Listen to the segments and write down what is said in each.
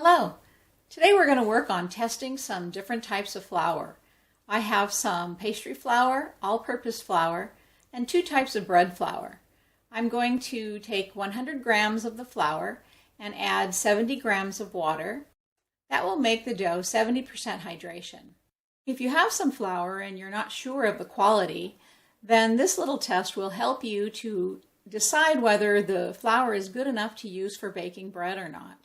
Hello! Today we're going to work on testing some different types of flour. I have some pastry flour, all-purpose flour, and two types of bread flour. I'm going to take 100 grams of the flour and add 70 grams of water. That will make the dough 70% hydration. If you have some flour and you're not sure of the quality, then this little test will help you to decide whether the flour is good enough to use for baking bread or not.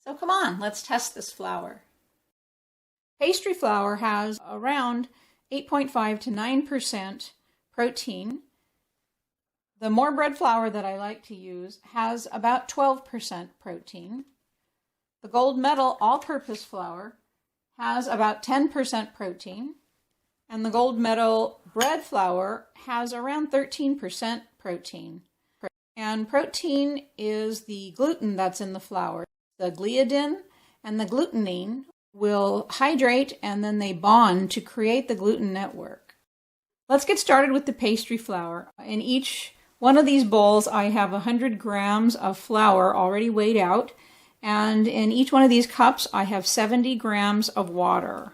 So come on, let's test this flour. Pastry flour has around 8.5 to 9% protein. The more bread flour that I like to use has about 12% protein. The gold medal all-purpose flour has about 10% protein. And the gold medal bread flour has around 13% protein. And protein is the gluten that's in the flour. The gliadin and the glutenine will hydrate and then they bond to create the gluten network. Let's get started with the pastry flour. In each one of these bowls I have 100 grams of flour already weighed out, and in each one of these cups I have 70 grams of water.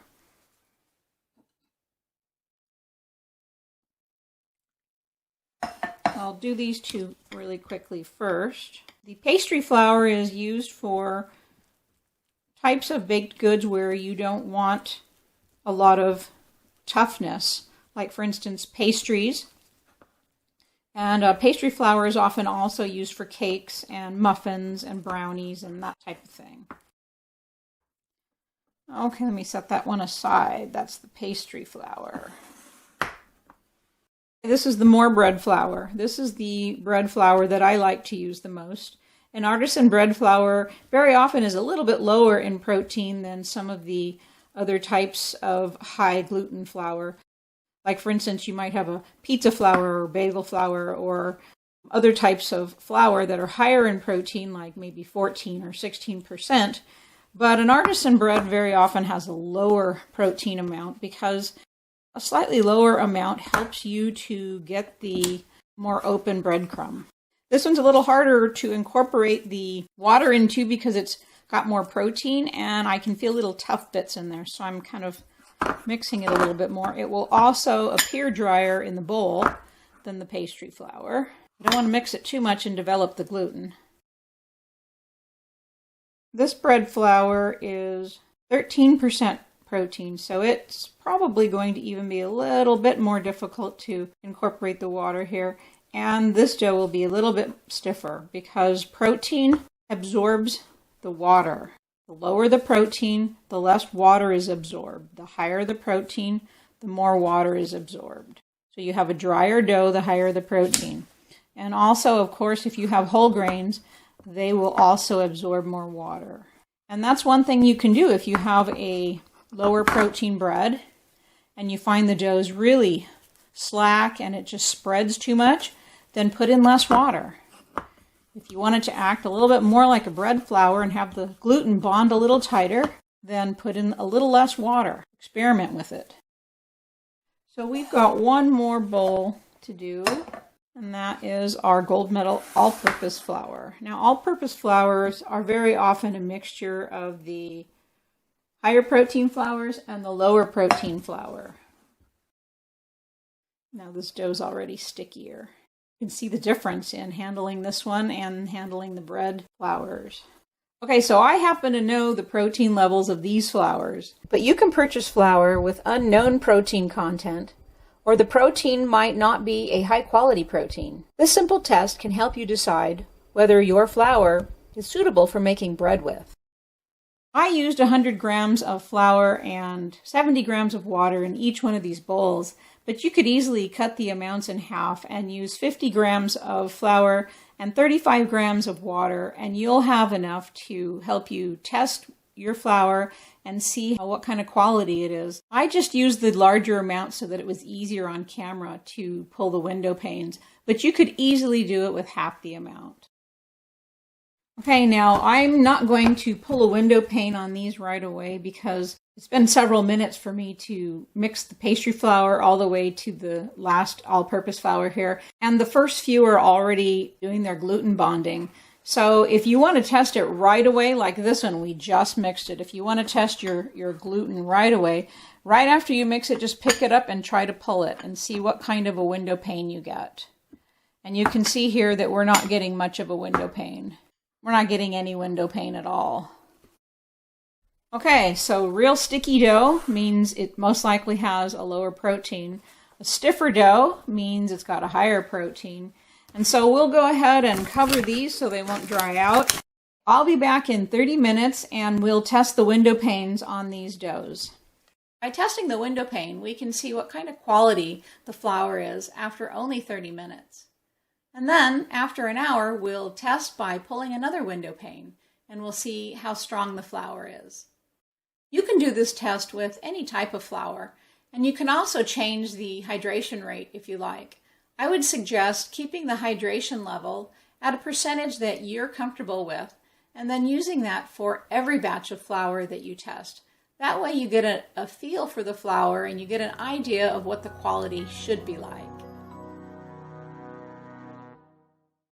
I'll do these two really quickly first. The pastry flour is used for types of baked goods where you don't want a lot of toughness, like for instance pastries. And pastry flour is often also used for cakes and muffins and brownies and that type of thing. Okay, let me set that one aside. That's the pastry flour. This is the more bread flour. This is the bread flour that I like to use the most. And artisan bread flour very often is a little bit lower in protein than some of the other types of high gluten flour. Like for instance, you might have a pizza flour or bagel flour or other types of flour that are higher in protein, like maybe 14 or 16%. But an artisan bread very often has a lower protein amount because a slightly lower amount helps you to get the more open breadcrumb. This one's a little harder to incorporate the water into because it's got more protein and I can feel little tough bits in there, so I'm kind of mixing it a little bit more. It will also appear drier in the bowl than the pastry flour. You don't want to mix it too much and develop the gluten. This bread flour is 13% protein, so it's probably going to even be a little bit more difficult to incorporate the water here. And this dough will be a little bit stiffer because protein absorbs the water. The lower the protein, the less water is absorbed. The higher the protein, the more water is absorbed. So you have a drier dough, the higher the protein. And also, of course, if you have whole grains, they will also absorb more water. And that's one thing you can do if you have a lower protein bread and you find the dough is really slack and it just spreads too much, then put in less water. If you want it to act a little bit more like a bread flour and have the gluten bond a little tighter, then put in a little less water. Experiment with it. So we've got one more bowl to do, and that is our gold medal all-purpose flour. Now, all-purpose flours are very often a mixture of the higher protein flours and the lower protein flour. Now this dough's already stickier. You can see the difference in handling this one and handling the bread flours. Okay, so I happen to know the protein levels of these flours, but you can purchase flour with unknown protein content, or the protein might not be a high-quality protein. This simple test can help you decide whether your flour is suitable for making bread with. I used 100 grams of flour and 70 grams of water in each one of these bowls, but you could easily cut the amounts in half and use 50 grams of flour and 35 grams of water, and you'll have enough to help you test your flour and see what kind of quality it is. I just used the larger amount so that it was easier on camera to pull the window panes, but you could easily do it with half the amount. Okay, now I'm not going to pull a window pane on these right away because it's been several minutes for me to mix the pastry flour all the way to the last all-purpose flour here. And the first few are already doing their gluten bonding. So if you want to test it right away, like this one, we just mixed it. If you want to test your gluten right away, right after you mix it, just pick it up and try to pull it and see what kind of a window pane you get. And you can see here that we're not getting much of a window pane. We're not getting any window pane at all. Okay, so real sticky dough means it most likely has a lower protein. A stiffer dough means it's got a higher protein. And so we'll go ahead and cover these so they won't dry out. I'll be back in 30 minutes and we'll test the window panes on these doughs. By testing the window pane, we can see what kind of quality the flour is after only 30 minutes. And then, after an hour, we'll test by pulling another window pane, and we'll see how strong the flour is. You can do this test with any type of flour, and you can also change the hydration rate if you like. I would suggest keeping the hydration level at a percentage that you're comfortable with, and then using that for every batch of flour that you test. That way you get a feel for the flour and you get an idea of what the quality should be like.